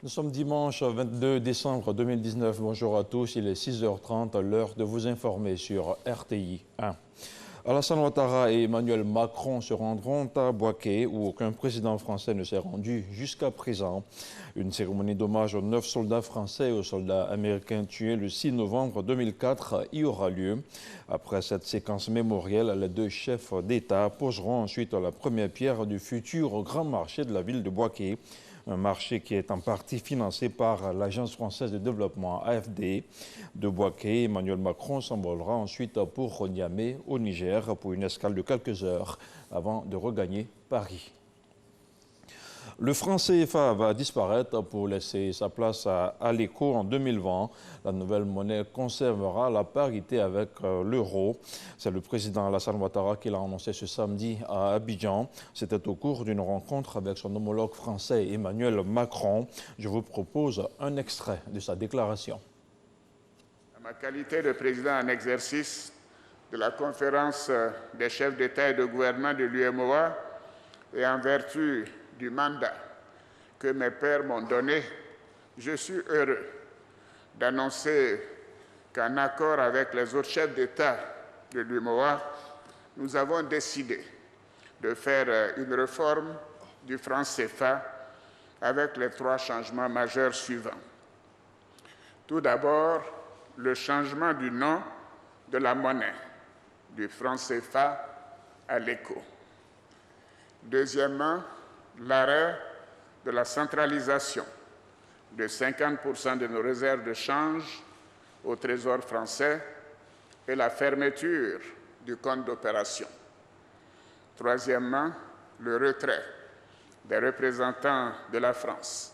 Nous sommes dimanche 22 décembre 2019. Bonjour à tous, il est 6h30, l'heure de vous informer sur RTI 1. Alassane Ouattara et Emmanuel Macron se rendront à Bouaké, où aucun président français ne s'est rendu jusqu'à présent. Une cérémonie d'hommage aux 9 soldats français et aux soldats américains tués le 6 novembre 2004 y aura lieu. Après cette séquence mémorielle, les deux chefs d'État poseront ensuite la première pierre du futur grand marché de la ville de Bouaké. Un marché qui est en partie financé par l'Agence française de développement AFD de Bouaké. Emmanuel Macron s'envolera ensuite pour Niamey, au Niger, pour une escale de quelques heures avant de regagner Paris. Le franc CFA va disparaître pour laisser sa place à l'éco en 2020. La nouvelle monnaie conservera la parité avec l'euro. C'est le président Alassane Ouattara qui l'a annoncé ce samedi à Abidjan. C'était au cours d'une rencontre avec son homologue français Emmanuel Macron. Je vous propose un extrait de sa déclaration. En ma qualité de président en exercice de la conférence des chefs d'État et de gouvernement de l'UMOA et en vertu du mandat que mes pairs m'ont donné, je suis heureux d'annoncer qu'en accord avec les autres chefs d'État de l'UMOA, nous avons décidé de faire une réforme du franc CFA avec les 3 changements majeurs suivants. Tout d'abord, le changement du nom de la monnaie, du franc CFA à l'éco. Deuxièmement, l'arrêt de la centralisation de 50% de nos réserves de change au Trésor français et la fermeture du compte d'opération. Troisièmement, le retrait des représentants de la France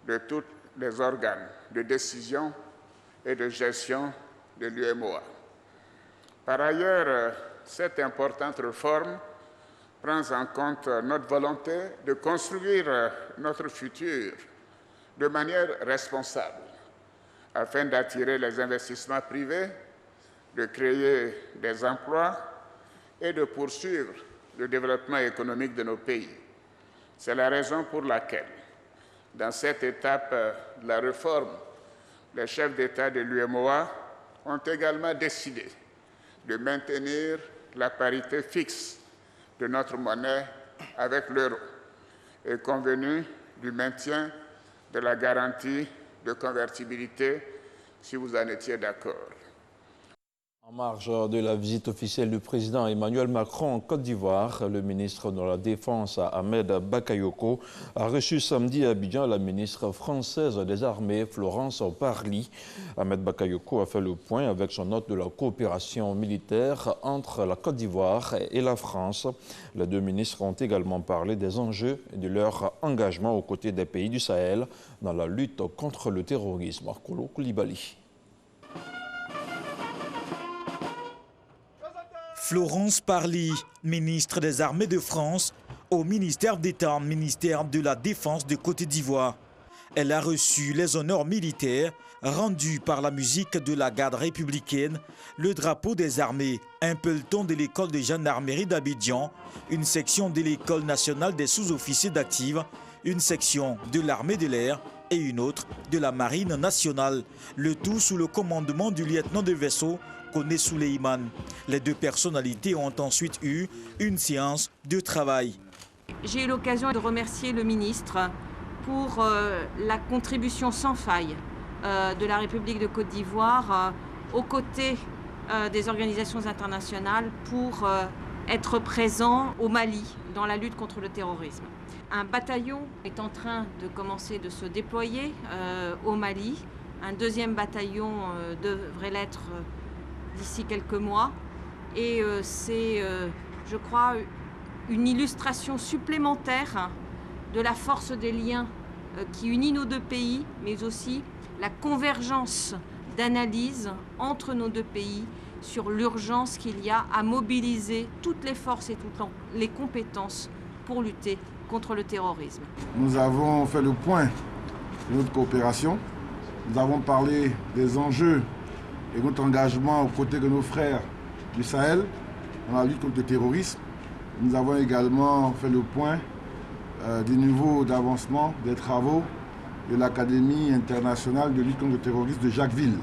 de tous les organes de décision et de gestion de l'UMOA. Par ailleurs, cette importante réforme prend en compte notre volonté de construire notre futur de manière responsable, afin d'attirer les investissements privés, de créer des emplois et de poursuivre le développement économique de nos pays. C'est la raison pour laquelle, dans cette étape de la réforme, les chefs d'État de l'UMOA ont également décidé de maintenir la parité fixe de notre monnaie avec l'euro et convenu du maintien de la garantie de convertibilité si vous en étiez d'accord. En marge de la visite officielle du président Emmanuel Macron en Côte d'Ivoire, le ministre de la Défense Ahmed Bakayoko a reçu samedi à Abidjan la ministre française des Armées Florence Parly. Ahmed Bakayoko a fait le point avec son hôte de la coopération militaire entre la Côte d'Ivoire et la France. Les deux ministres ont également parlé des enjeux et de leur engagement aux côtés des pays du Sahel dans la lutte contre le terrorisme. Kolo Koulibaly. Florence Parly, ministre des Armées de France, au ministère d'État, ministère de la Défense de Côte d'Ivoire. Elle a reçu les honneurs militaires rendus par la musique de la garde républicaine, le drapeau des armées, un peloton de l'école de gendarmerie d'Abidjan, une section de l'école nationale des sous-officiers d'active, une section de l'armée de l'air et une autre de la marine nationale. Le tout sous le commandement du lieutenant de vaisseau Koné Souleyman. Les deux personnalités ont ensuite eu une séance de travail. J'ai eu l'occasion de remercier le ministre pour la contribution sans faille de la République de Côte d'Ivoire aux côtés des organisations internationales pour être présent au Mali dans la lutte contre le terrorisme. Un bataillon est en train de commencer de se déployer au Mali. Un deuxième bataillon devrait l'être d'ici quelques mois. Et c'est, je crois, une illustration supplémentaire de la force des liens qui unit nos deux pays, mais aussi la convergence d'analyse entre nos deux pays sur l'urgence qu'il y a à mobiliser toutes les forces et toutes les compétences pour lutter contre le terrorisme. Nous avons fait le point de notre coopération. Nous avons parlé des enjeux et notre engagement aux côtés de nos frères du Sahel dans la lutte contre le terrorisme. Nous avons également fait le point des niveaux d'avancement des travaux de l'Académie internationale de lutte contre le terrorisme de Jacquesville.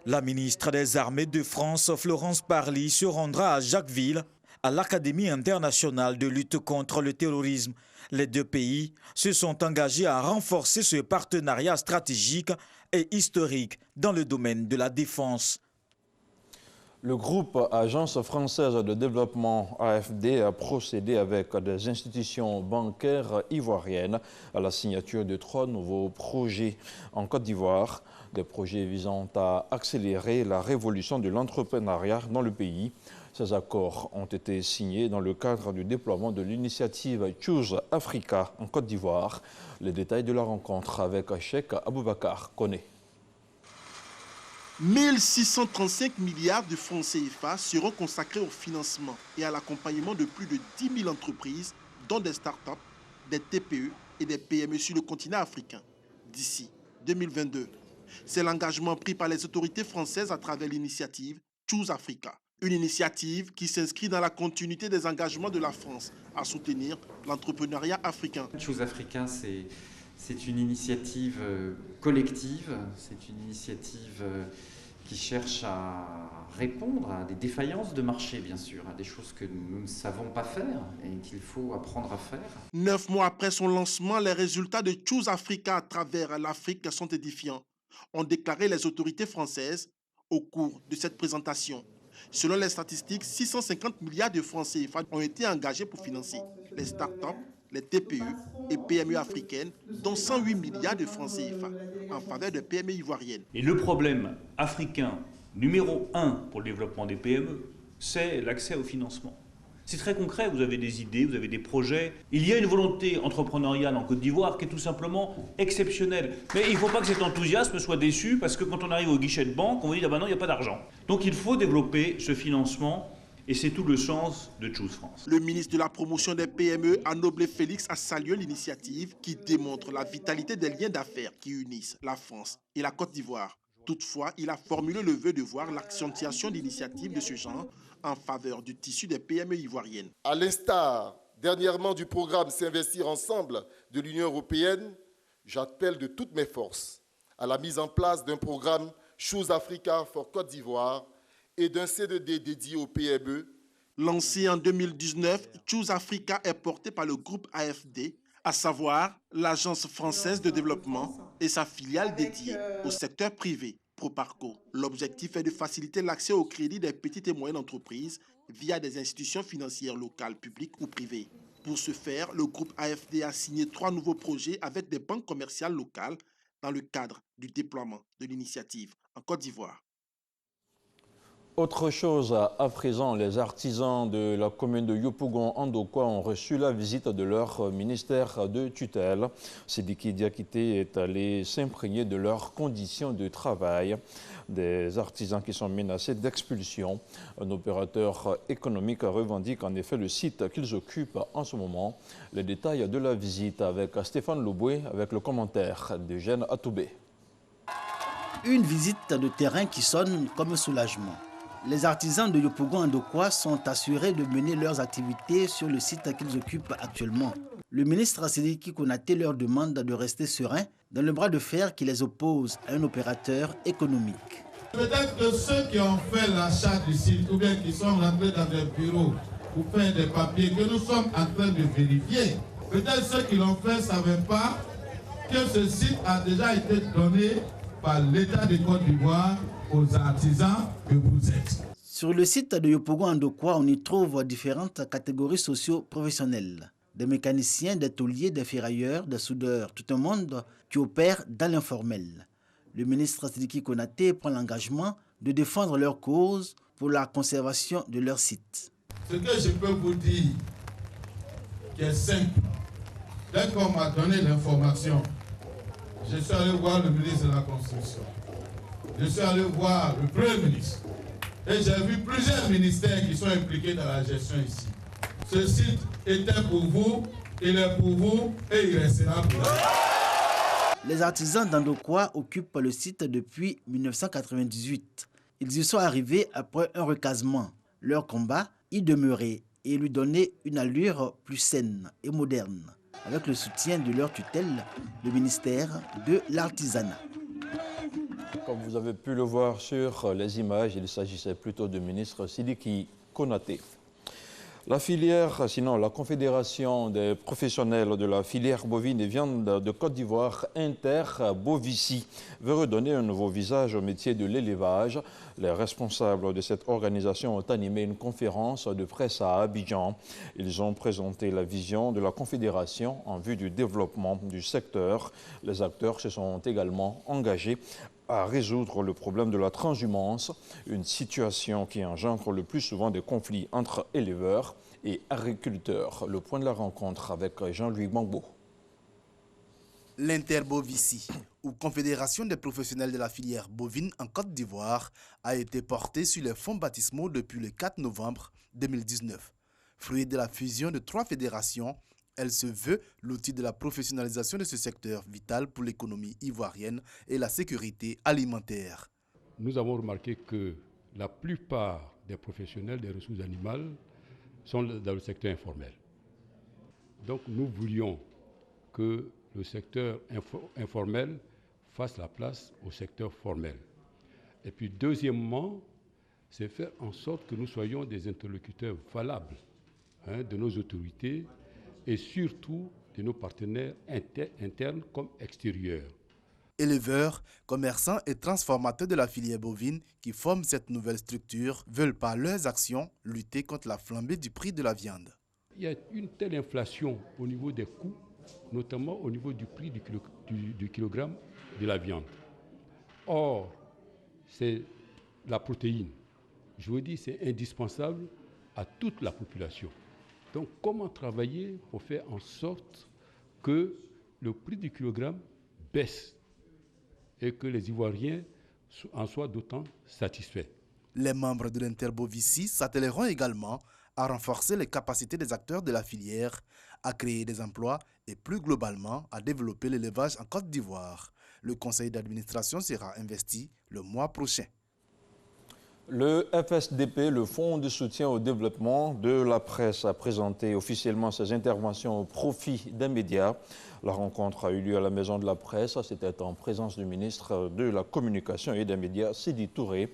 La ministre des Armées de France, Florence Parly, se rendra à Jacquesville, à l'Académie internationale de lutte contre le terrorisme. Les deux pays se sont engagés à renforcer ce partenariat stratégique et historique dans le domaine de la défense. Le groupe Agence française de développement AFD a procédé avec des institutions bancaires ivoiriennes à la signature de 3 nouveaux projets en Côte d'Ivoire, des projets visant à accélérer la révolution de l'entrepreneuriat dans le pays. Ces accords ont été signés dans le cadre du déploiement de l'initiative Choose Africa en Côte d'Ivoire. Les détails de la rencontre avec Cheikh Aboubakar Koné. 1635 milliards de francs CFA seront consacrés au financement et à l'accompagnement de plus de 10 000 entreprises, dont des start-up, des TPE et des PME sur le continent africain, d'ici 2022. C'est l'engagement pris par les autorités françaises à travers l'initiative Choose Africa. Une initiative qui s'inscrit dans la continuité des engagements de la France à soutenir l'entrepreneuriat africain. Choose Africa, c'est une initiative collective, c'est une initiative qui cherche à répondre à des défaillances de marché, bien sûr, à des choses que nous ne savons pas faire et qu'il faut apprendre à faire. 9 mois après son lancement, les résultats de Choose Africa à travers l'Afrique sont édifiants, ont déclaré les autorités françaises au cours de cette présentation. Selon les statistiques, 650 milliards de francs CFA ont été engagés pour financer les start-up, les TPE et PME africaines, dont 108 milliards de francs CFA en faveur de PME ivoiriennes. Et le problème africain numéro 1 pour le développement des PME, c'est l'accès au financement. C'est très concret, vous avez des idées, vous avez des projets. Il y a une volonté entrepreneuriale en Côte d'Ivoire qui est tout simplement exceptionnelle. Mais il ne faut pas que cet enthousiasme soit déçu parce que quand on arrive au guichet de banque, on vous dit « ah ben non, il n'y a pas d'argent ». Donc il faut développer ce financement et c'est tout le sens de Choose France. Le ministre de la promotion des PME, Anoblé Félix, a salué l'initiative qui démontre la vitalité des liens d'affaires qui unissent la France et la Côte d'Ivoire. Toutefois, il a formulé le vœu de voir l'accentuation d'initiatives de ce genre en faveur du tissu des PME ivoiriennes. À l'instar dernièrement du programme S'investir ensemble de l'Union européenne, j'appelle de toutes mes forces à la mise en place d'un programme Choose Africa for Côte d'Ivoire et d'un CDD dédié aux PME. Lancé en 2019, Choose Africa est porté par le groupe AFD, à savoir l'Agence française de développement et sa filiale dédiée au secteur privé, Proparco. L'objectif est de faciliter l'accès au crédit des petites et moyennes entreprises via des institutions financières locales, publiques ou privées. Pour ce faire, le groupe AFD a signé 3 nouveaux projets avec des banques commerciales locales dans le cadre du déploiement de l'initiative en Côte d'Ivoire. Autre chose, à présent, les artisans de la commune de Yopougon-Andokwa ont reçu la visite de leur ministère de tutelle. Sidiki Diakité est allé s'imprégner de leurs conditions de travail. Des artisans qui sont menacés d'expulsion. Un opérateur économique revendique en effet le site qu'ils occupent en ce moment. Les détails de la visite avec Stéphane Louboué, avec le commentaire d'Eugène Atoubé. Une visite de terrain qui sonne comme un soulagement. Les artisans de Yopougon-Andokwa sont assurés de mener leurs activités sur le site qu'ils occupent actuellement. Le ministre Sidiki Konaté leur demande de rester sereins dans le bras de fer qui les oppose à un opérateur économique. Peut-être que ceux qui ont fait l'achat du site ou bien qui sont rentrés dans des bureaux pour faire des papiers que nous sommes en train de vérifier, peut-être ceux qui l'ont fait ne savaient pas que ce site a déjà été donné par l'État de Côte d'Ivoire aux artisans que vous êtes. Sur le site de Yopougon-Andokwa, on y trouve différentes catégories socio-professionnelles. Des mécaniciens, des tôliers, des ferrailleurs, des soudeurs, tout un monde qui opère dans l'informel. Le ministre Sidiki Konaté prend l'engagement de défendre leur cause pour la conservation de leur site. Ce que je peux vous dire, qui est simple, dès qu'on m'a donné l'information, je suis allé voir le ministre de la Construction. Je suis allé voir le Premier ministre et j'ai vu plusieurs ministères qui sont impliqués dans la gestion ici. Ce site était pour vous, il est pour vous et il restera pour vous. Les artisans d'Andokwa occupent le site depuis 1998. Ils y sont arrivés après un recasement. Leur combat, y demeurer et lui donner une allure plus saine et moderne. avec le soutien de leur tutelle, le ministère de l'Artisanat. Comme vous avez pu le voir sur les images, il s'agissait plutôt du ministre Sidiki Konaté. La filière, sinon la Confédération des professionnels de la filière bovine et viande de Côte d'Ivoire, Interbovici, veut redonner un nouveau visage au métier de l'élevage. Les responsables de cette organisation ont animé une conférence de presse à Abidjan. Ils ont présenté la vision de la Confédération en vue du développement du secteur. Les acteurs se sont également engagés à résoudre le problème de la transhumance, une situation qui engendre le plus souvent des conflits entre éleveurs et agriculteurs. Le point de la rencontre avec Jean-Louis Bangbo. L'Interbovici, ou Confédération des professionnels de la filière bovine en Côte d'Ivoire, a été portée sur les fonds baptismaux depuis le 4 novembre 2019. Fruit de la fusion de 3 fédérations, elle se veut l'outil de la professionnalisation de ce secteur vital pour l'économie ivoirienne et la sécurité alimentaire. Nous avons remarqué que la plupart des professionnels des ressources animales sont dans le secteur informel. Donc nous voulions que le secteur informel fasse la place au secteur formel. Et puis deuxièmement, c'est faire en sorte que nous soyons des interlocuteurs valables de nos autorités et surtout de nos partenaires internes comme extérieurs. Éleveurs, commerçants et transformateurs de la filière bovine qui forment cette nouvelle structure veulent par leurs actions lutter contre la flambée du prix de la viande. Il y a une telle inflation au niveau des coûts, notamment au niveau du prix du kilogramme de la viande. Or, c'est la protéine. Je vous dis, c'est indispensable à toute la population. Donc, comment travailler pour faire en sorte que le prix du kilogramme baisse et que les Ivoiriens en soient d'autant satisfaits? Les membres de l'Interbovici s'attelleront également à renforcer les capacités des acteurs de la filière, à créer des emplois et plus globalement à développer l'élevage en Côte d'Ivoire. Le conseil d'administration sera investi le mois prochain. Le FSDP, le Fonds de soutien au développement de la presse, a présenté officiellement ses interventions au profit des médias. La rencontre a eu lieu à la Maison de la Presse. C'était en présence du ministre de la Communication et des médias, Sidi Touré.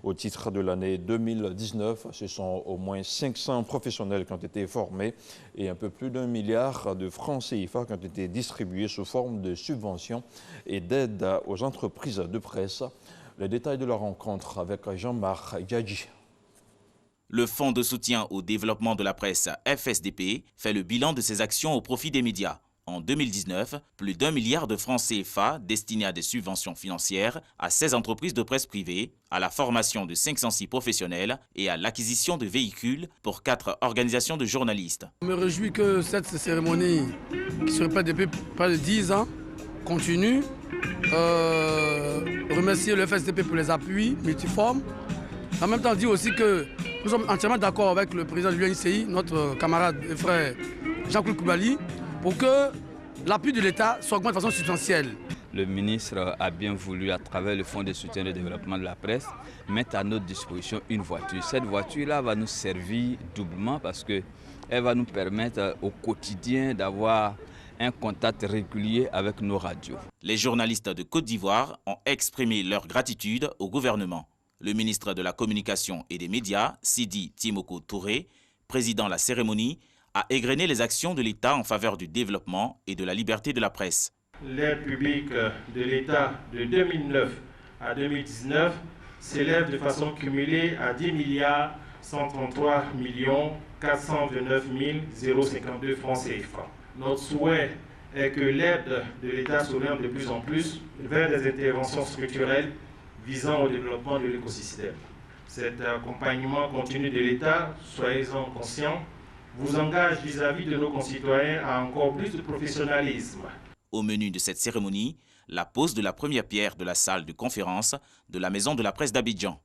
Au titre de l'année 2019, ce sont au moins 500 professionnels qui ont été formés et un peu plus d'1 milliard de francs CFA qui ont été distribués sous forme de subventions et d'aides aux entreprises de presse. Les détails de la rencontre avec Jean-Marc Djadji. Le Fonds de soutien au développement de la presse FSDP fait le bilan de ses actions au profit des médias. En 2019, plus d'1 milliard de francs CFA destinés à des subventions financières à 16 entreprises de presse privée, à la formation de 506 professionnels et à l'acquisition de véhicules pour 4 organisations de journalistes. Je me réjouis que cette cérémonie, qui se répète depuis près de 10 ans, continue. Remercier le FSDP pour les appuis multiformes. En même temps, dire aussi que nous sommes entièrement d'accord avec le président de l'UNICI, notre camarade et frère Jean-Claude Koulibaly, pour que l'appui de l'État s'augmente de façon substantielle. Le ministre a bien voulu, à travers le Fonds de soutien au développement de la presse, mettre à notre disposition une voiture. Cette voiture-là va nous servir doublement parce qu'elle va nous permettre au quotidien d'avoir un contact régulier avec nos radios. Les journalistes de Côte d'Ivoire ont exprimé leur gratitude au gouvernement. Le ministre de la Communication et des médias, Sidi Timoko Touré, présidant la cérémonie, a égrené les actions de l'État en faveur du développement et de la liberté de la presse. L'aide publique de l'État de 2009 à 2019 s'élève de façon cumulée à 10 133 429 052 francs CFA. Notre souhait est que l'aide de l'État s'oriente de plus en plus vers des interventions structurelles visant au développement de l'écosystème. Cet accompagnement continu de l'État, soyez-en conscients, vous engage vis-à-vis de nos concitoyens à encore plus de professionnalisme. Au menu de cette cérémonie, la pose de la première pierre de la salle de conférence de la Maison de la Presse d'Abidjan.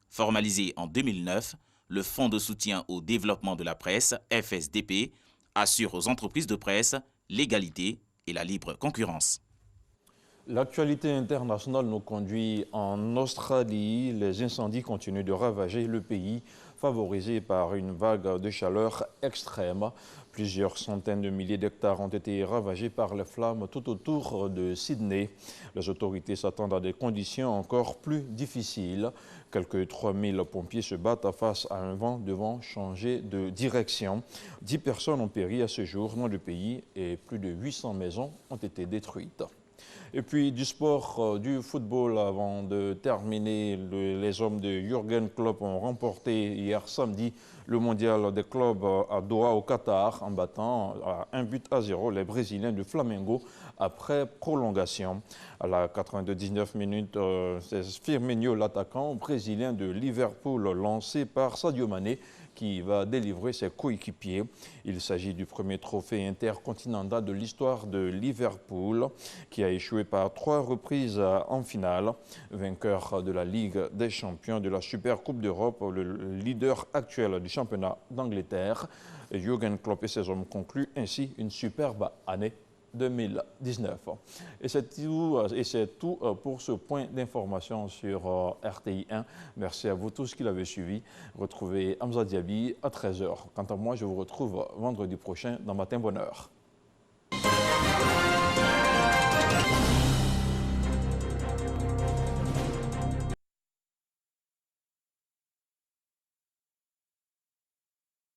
Formalisé en 2009, le Fonds de soutien au développement de la presse, FSDP, assure aux entreprises de presse l'égalité et la libre concurrence. L'actualité internationale nous conduit en Australie. Les incendies continuent de ravager le pays. favorisée par une vague de chaleur extrême. Plusieurs centaines de milliers d'hectares ont été ravagés par les flammes tout autour de Sydney. Les autorités s'attendent à des conditions encore plus difficiles. Quelques 3000 pompiers se battent face à un vent devant changer de direction. 10 personnes ont péri à ce jour dans le pays et plus de 800 maisons ont été détruites. Et puis du sport, du football, avant de terminer, les hommes de Jürgen Klopp ont remporté hier samedi le mondial des clubs à Doha au Qatar en battant à 1-0 les Brésiliens du Flamengo après prolongation. À la 99 minutes, c'est Firmino, l'attaquant brésilien de Liverpool, lancé par Sadio Mané, qui va délivrer ses coéquipiers. Il s'agit du premier trophée intercontinental de l'histoire de Liverpool, qui a échoué par 3 reprises en finale. Vainqueur de la Ligue des champions, de la Super Coupe d'Europe, le leader actuel du championnat d'Angleterre. Jürgen Klopp et ses hommes concluent ainsi une superbe année 2019. Et c'est tout pour ce point d'information sur RTI 1. Merci à vous tous qui l'avez suivi. Retrouvez Hamza Diaby à 13h. Quant à moi, je vous retrouve vendredi prochain dans Matin Bonheur.